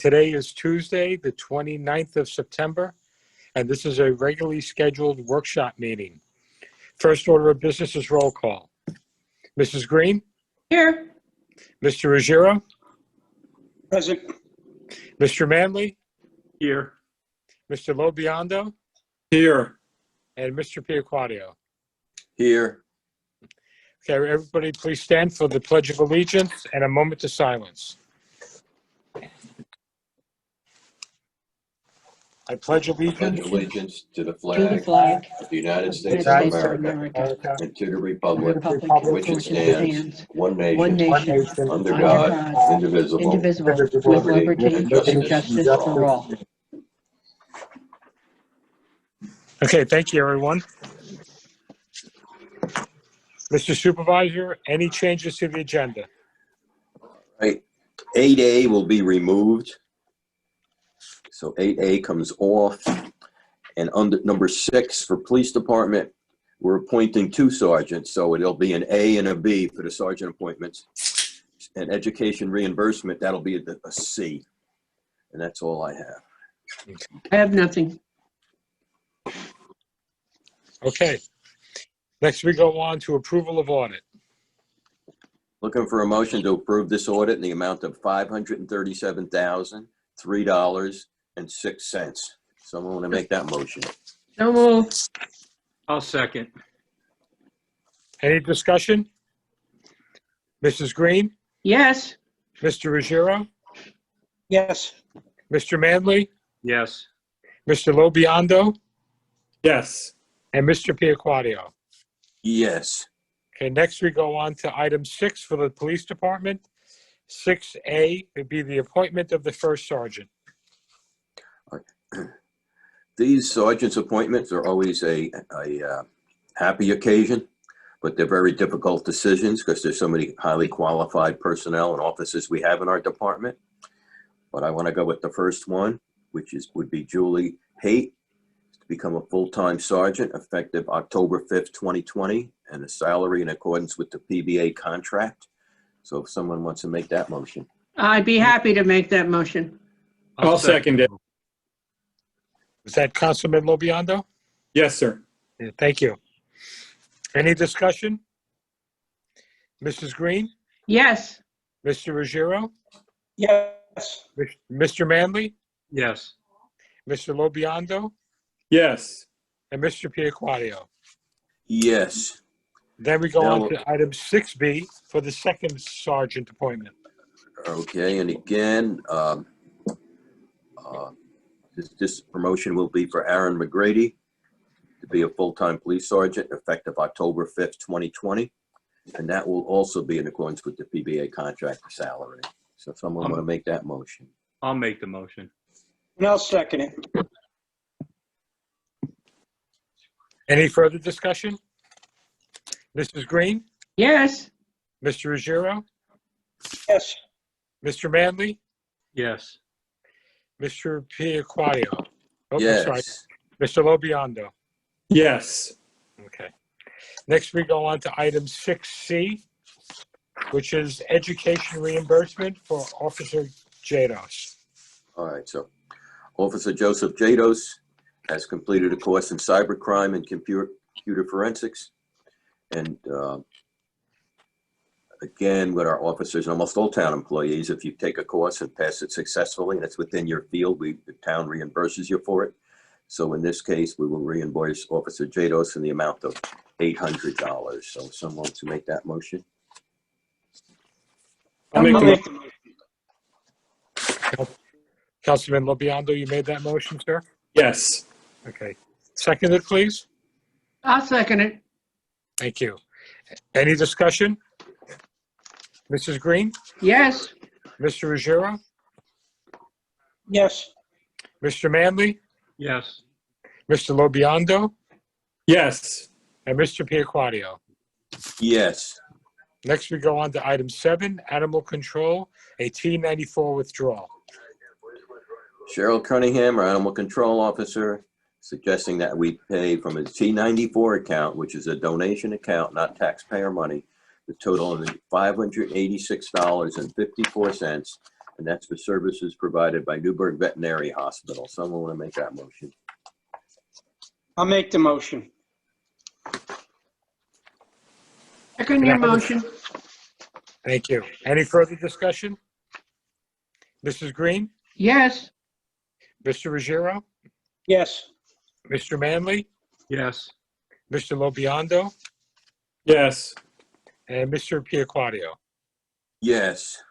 Today is Tuesday, the 29th of September, and this is a regularly scheduled workshop meeting. First order of business is roll call. Mrs. Green? Here. Mr. Ruggiero? Present. Mr. Manley? Here. Mr. Lobiondo? Here. And Mr. Piaquadio? Here. Okay, everybody please stand for the Pledge of Allegiance and a moment of silence. I pledge Pledge allegiance allegiance to the To the flag flag of the United of the States United of States of America America, and to the and the republic republic for for which it which it stands, one one nation, nation, under under God, God, indivisible, indivisible, with with liberty liberty and and justice justice for all. Okay, thank you, everyone. Mr. Supervisor, any changes to the agenda? Right. 8A will be removed. So 8A comes off. And under number 6 for police department, we're appointing 2 sergeants. So it'll be an A and a B for the sergeant appointments. And education reimbursement, that'll be a C. And that's all I have. I have nothing. Okay. Next, we go on to approval of audit. Looking for a motion to approve this audit in the amount of $537,003.06. Someone want to make that motion? No move. I'll second. Any discussion? Mrs. Green? Yes. Mr. Ruggiero? Yes. Mr. Manley? Yes. Mr. Lobiondo? Yes. And Mr. Piaquadio? Yes. Okay, next we go on to item 6 for the police department. 6A would be the appointment of the first sergeant. These sergeant's appointments are always a happy occasion, but they're very difficult decisions because there's so many highly qualified personnel and officers we have in our department. But I want to go with the first one, which would be Julie Haight, to become a full-time sergeant effective October 5th, 2020, and a salary in accordance with the PBA contract. So if someone wants to make that motion. I'd be happy to make that motion. I'll second it. Is that Councilman Lobiondo? Yes, sir. Yeah, thank you. Any discussion? Mrs. Green? Yes. Mr. Ruggiero? Yes. Mr. Manley? Yes. Mr. Lobiondo? Yes. And Mr. Piaquadio? Yes. Then we go Now- on to item 6B for the second sergeant appointment. Okay, and again, this promotion will be for Aaron McGrady to be a full-time police sergeant effective October 5th, 2020. And that will also be in accordance with the PBA contract salary. So if someone want to make that motion. I'll make the motion. And I'll second it. Any further discussion? Mrs. Green? Yes. Mr. Ruggiero? Yes. Mr. Manley? Yes. Mr. Piaquadio? Oh, I'm sorry. Yes. Mr. Lobiondo? Yes. Okay. Next, we go on to item 6C, which is education reimbursement for Officer Jados. All right, so Officer Joseph Jados has completed a course in cybercrime and computer forensics. And again, with our officers and almost all town employees, if you take a course and pass it successfully and it's within your field, the town reimburses you for it. So in this case, we will reimburse Officer Jados in the amount of $800. So someone to make that motion? I'll make the motion. Councilman Lobiondo, you made that motion, sir? Yes. Okay. Seconded, please. I'll second it. Thank you. Any discussion? Mrs. Green? Yes. Mr. Ruggiero? Yes. Mr. Manley? Yes. Mr. Lobiondo? Yes. And Mr. Piaquadio? Yes. Next, we go on to item 7, animal control, a T94 withdrawal. Cheryl Cunningham, our animal control officer, suggesting that we pay from a T94 account, which is a donation account, not taxpayer money, the total of $586.54, and that's for services provided by Newburgh Veterinary Hospital. Someone want to make that motion? I'll make the motion. Second your motion. Thank you. Any further discussion? Mrs. Green, Yes. Mr. Ruggiero, Yes. Mr. Manley, Yes. Mr. Lobiondo, Yes. and Mr. Piaquadio. Yes.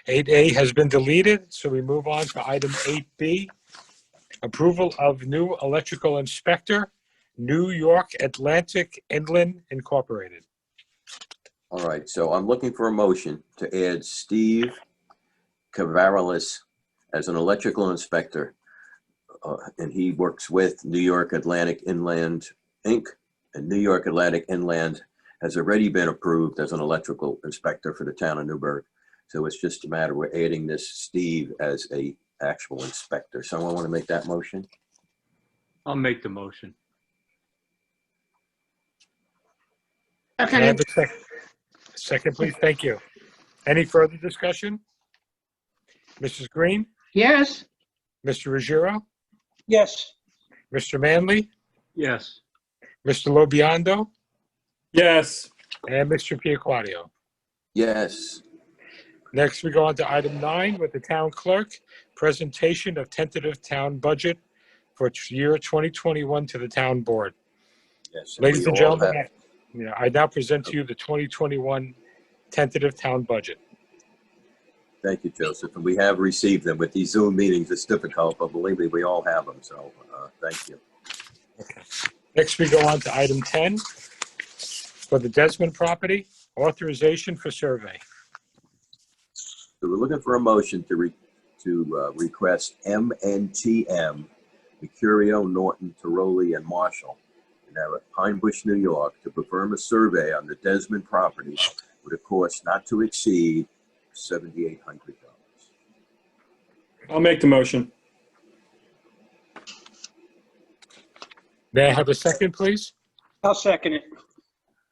8A has been deleted, so we move on to item 8B, approval of new electrical inspector, New York Atlantic Inland Incorporated. All right, so I'm looking for a motion to add Steve Cavaralis as an electrical inspector. And he works with New York Atlantic Inland, Inc. And New York Atlantic Inland has already been approved as an electrical inspector for the town of Newburgh. So it's just a matter, we're adding this Steve as a actual inspector. Someone want to make that motion? I'll make the motion. Can I Second have it. a second, please? Thank you. Any further discussion? Mrs. Green, Yes. Mr. Ruggiero, Yes. Mr. Manley, Yes. Mr. Lobiondo, Yes. and Mr. Piaquadio. Yes. Next, we go on to item 9 with the town clerk, presentation of tentative town budget for year 2021 to the town board. Yes. Ladies we and all gentlemen, have- I now present to you the 2021 tentative town budget. Thank you, Joseph. And we have received them. With these Zoom meetings, it's difficult, but believe me, we all have them. So thank you. Next, we go on to item 10 for the Desmond property, authorization for survey. So we're looking for a motion to request MNTM, Mercurio, Norton, Tiroli, and Marshall, and out of Pine Bush, New York, to perform a survey on the Desmond property with a cost not to exceed $7,800. I'll make the motion. May I have a second, please? I'll second it.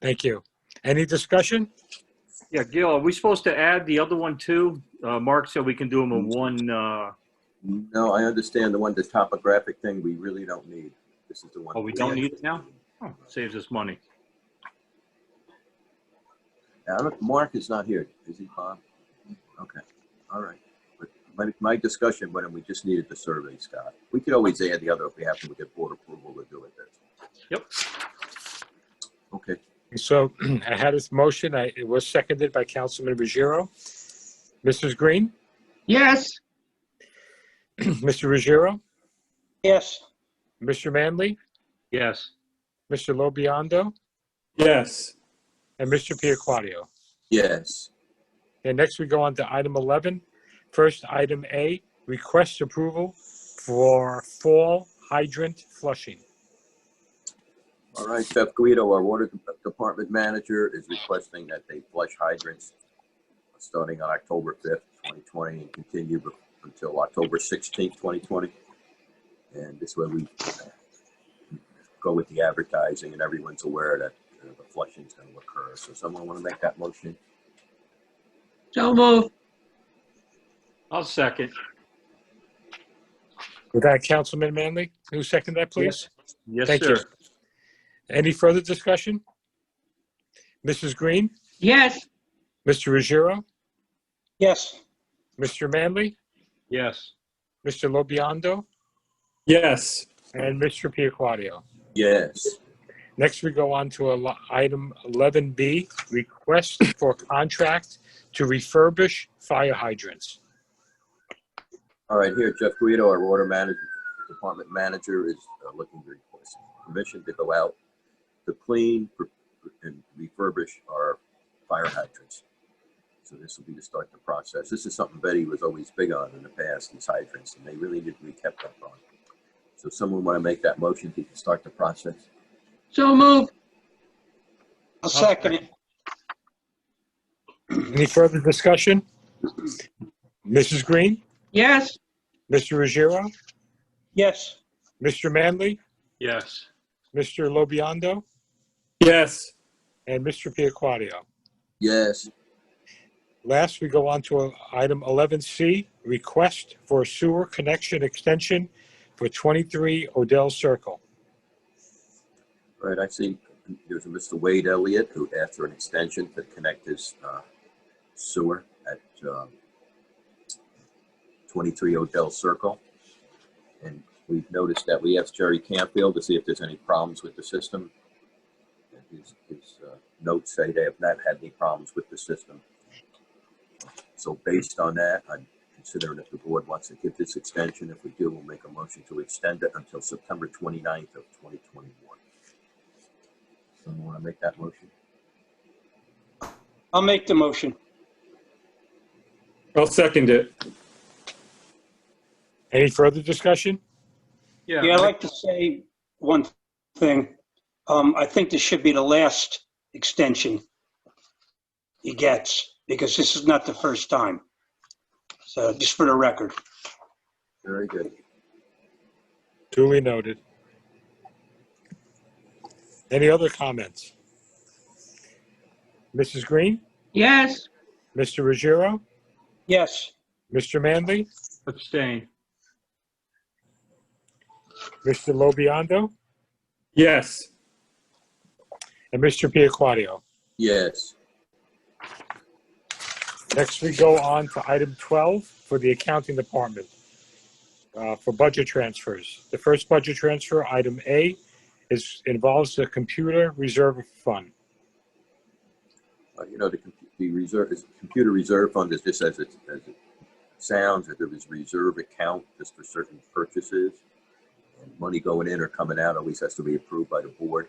Thank you. Any discussion? Yeah, Gil, are we supposed to add the other one too? Mark said we can do them in one, No, I understand the topographic thing we really don't need. This is the one. oh, we don't need it now? Oh, saves us money. Now, Mark is not here, is he, Bob? Okay, all right. But my discussion with him, we just needed the survey, Scott. We could always add the other if we happen to get board approval to do it. Yep. Okay, So I had this motion. It was seconded by Councilman Ruggiero. Mrs. Green, Yes. Mr. Ruggiero, Yes. Mr. Manley, Yes. Mr. Lobiondo, Yes. and Mr. Piaquadio. yes. And next we go on to item 11. First, item A, request approval for fall hydrant flushing. All right, Jeff Guido, our water department manager, is requesting that they flush hydrants starting on October 5th, 2020, and continue until October 16th, 2020. And this way we go with the advertising and everyone's aware that the flushing is going to occur. So someone want to make that motion? So move. I'll second. With that, Councilman Manley, who seconded that, please? Yes, Thank you. sir. Any further discussion? Mrs. Green, Yes. Mr. Ruggiero, Yes. Mr. Manley, Yes. Mr. Lobiondo, Yes. and Mr. Piaquadio. Yes. Next, we go on to item 11B, request for contract to refurbish fire hydrants. All right, here, Jeff Guido, our water department manager, is looking to request permission to go out to clean and refurbish our fire hydrants. So this will be to start the process. This is something Betty was always big on in the past, these hydrants, and they really need to be kept up on. So someone want to make that motion to start the process? So move. I'll second it. Any further discussion? Mrs. Green, Yes. Mr. Ruggiero, Yes. Mr. Manley, Yes. Mr. Lobiondo, Yes. and Mr. Piaquadio. Yes. Last, we go on to item 11C, request for sewer connection extension for 23 Odell Circle. Right, I see there's a Mr. Wade Elliott who asked for an extension to connect his sewer at 23 Odell Circle. And we've noticed that we asked Jerry Campfield to see if there's any problems with the system. And his notes say they have not had any problems with the system. So based on that, I'm considering if the board wants to give this extension. If we do, we'll make a motion to extend it until September 29th of 2021. Someone want to make that motion? I'll make the motion. I'll second it. Any further discussion? Yeah, I'd like to say one thing. I think this should be the last extension he gets, because this is not the first time. So just for the record. Very good. Duly noted. Any other comments? Mrs. Green, yes, Mr. Ruggiero, Yes, Mr. Manley, Abstain. Mr. Lobiondo, Yes. and Mr. Piaquadio. Yes. Next, we go on to item 12 for the accounting department for budget transfers. The first budget transfer, item A, involves the computer reserve fund. You know, the computer reserve fund is just as it sounds. That there is reserve account just for certain purchases, and money going in or coming out always has to be approved by the board.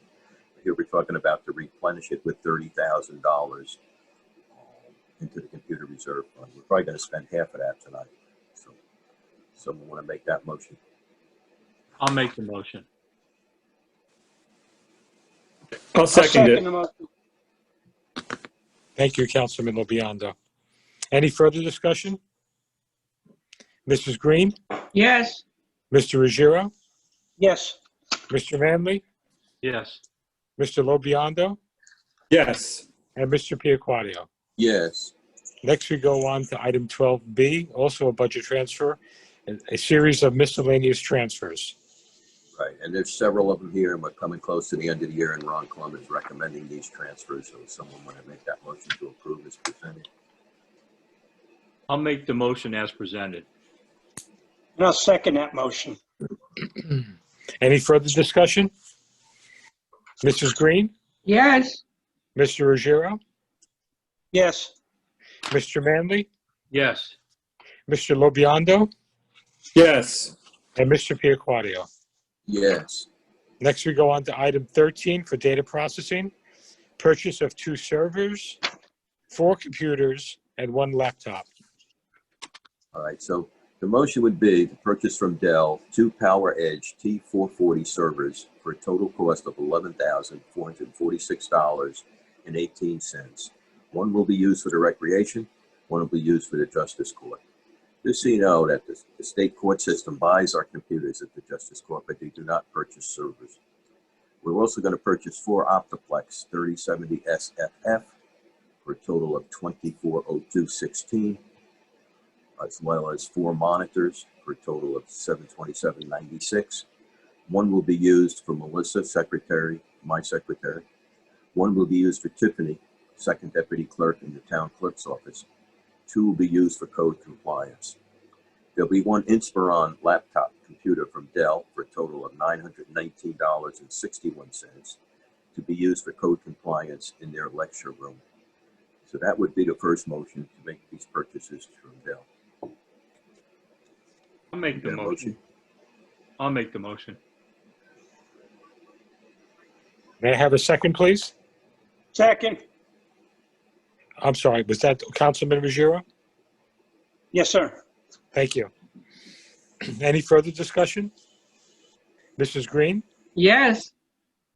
Here we're talking about to replenish it with $30,000 into the computer reserve fund. We're probably going to spend half of that tonight. So, someone want to make that motion? I'll make the motion. I'll I'll second it. the motion. Thank you, Councilman Lobiondo. Any further discussion? Mrs. Green, yes, Mr. Ruggiero, Yes, Mr. Manley, Yes. Mr. Lobiondo, Yes. and Mr. Piaquadio. Yes. Next, we go on to item 12B, also a budget transfer, a series of miscellaneous transfers. Right, and there's several of them here, and we're coming close to the end of the year, and Ron Clum is recommending these transfers. So someone want to make that motion to approve as presented? I'll make the motion as presented. and I'll second that motion. Any further discussion? Mrs. Green, yes, Mr. Ruggiero, Yes, Mr. Manley, Yes. Mr. Lobiondo, Yes. and Mr. Piaquadio. Yes. Next, we go on to item 13 for data processing, purchase of 2 servers, 4 computers, and 1 laptop. All right, so the motion would be to purchase from Dell 2 PowerEdge T440 servers for a total cost of $11,446.18. One will be used for the recreation, one will be used for the justice court. Just so you know that the state court system buys our computers at the justice court, but they do not purchase servers. We're also going to purchase 4 Optiplex 3070 SFF for a total of $2402.16, as well as 4 monitors for a total of $727.96. One will be used for Melissa, secretary, my secretary. One will be used for Tiffany, second deputy clerk in the town clerk's office. 2 will be used for code compliance. There'll be 1 Inspiron laptop computer from Dell for a total of $919.61 to be used for code compliance in their lecture room. So that would be the first motion to make these purchases from Dell. I'll make the Get a motion. I'll make the motion. May I have a second, please? second. I'm sorry, was that Councilman Ruggiero? Yes, sir. Thank you. Any further discussion? Mrs. Green, yes,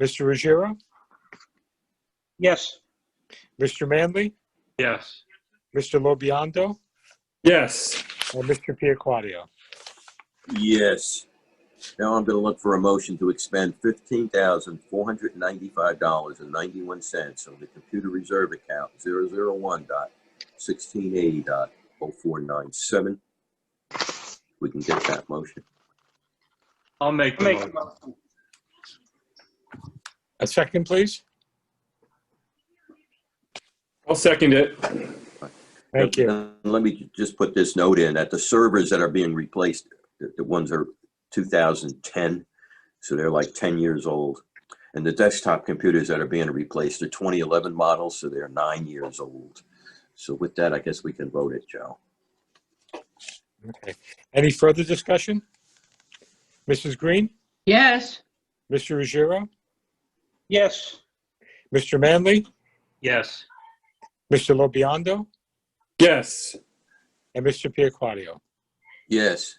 Mr. Ruggiero, Yes, Mr. Manley, Yes. Mr. Lobiondo, Yes. and Mr. Piaquadio. Yes. Now I'm going to look for a motion to expend $15,495.91 on the computer reserve account 16A.0497. We can get that motion. I'll make the Make a motion. motion. A second, please. I'll second it. Thank you. And let me just put this note in that the servers that are being replaced, the ones are 2010, so they're like 10 years old. And the desktop computers that are being replaced are 2011 models, so they're 9 years old. So with that, I guess we can vote it, Joe. Okay. Any further discussion? Mrs. Green, Yes. Mr. Ruggiero, Yes. Mr. Manley, Yes. Mr. Lobiondo, Yes. and Mr. Piaquadio. Yes.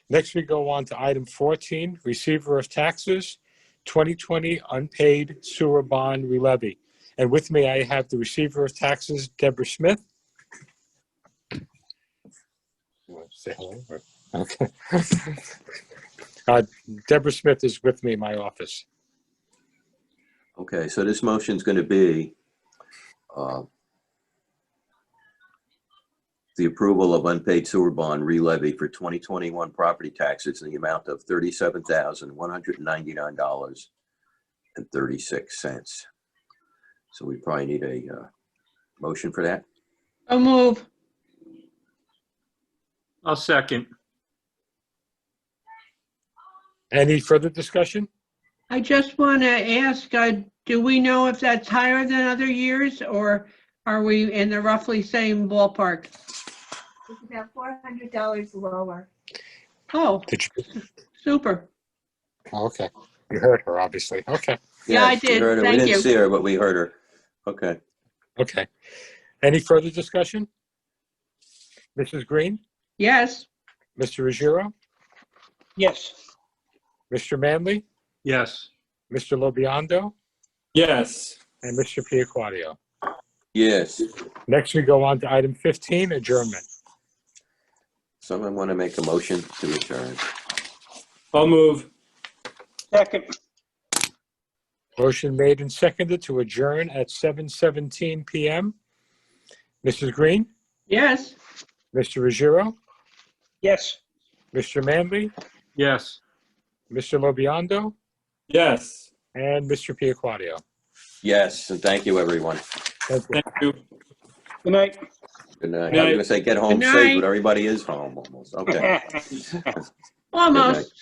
Next, we go on to item 14, receiver of taxes, 2020 unpaid sewer bond relevy. And with me, I have the receiver of taxes, Deborah Smith. You want to say hello? Okay. Deborah Smith is with me in my office. Okay, so this motion's going to be the approval of unpaid sewer bond re-levy for 2021 property taxes in the amount of $37,199.36. So we probably need a motion for that. So move. I'll second. Any further discussion? I just want to ask, do we know if that's higher than other years, or are we in the roughly same ballpark? It's about $400 lower. Oh, Did you? super. Okay. You heard her, obviously. Okay. Yeah, I Yes, we did. heard her. We Thank didn't you. see her, but we heard her. Okay. Okay. Any further discussion? Mrs. Green, Yes. Mr. Ruggiero, Yes. Mr. Manley, Yes. Mr. Lobiondo, Yes. and Mr. Piaquadio. Yes. Next, we go on to item 15, adjournment. Someone want to make a motion to adjourn? I'll move. Second. Motion made and seconded to adjourn at 7:17 PM. Mrs. Green, Yes. Mr. Ruggiero, Yes. Mr. Manley, Yes. Mr. Lobiondo, Yes. and Mr. Piaquadio. Yes, and thank you, everyone. Thank you. Thank you. Good night. Good night. Good I was night. going to say get home Good safe, night. but everybody is home almost. Okay. Good night. Almost.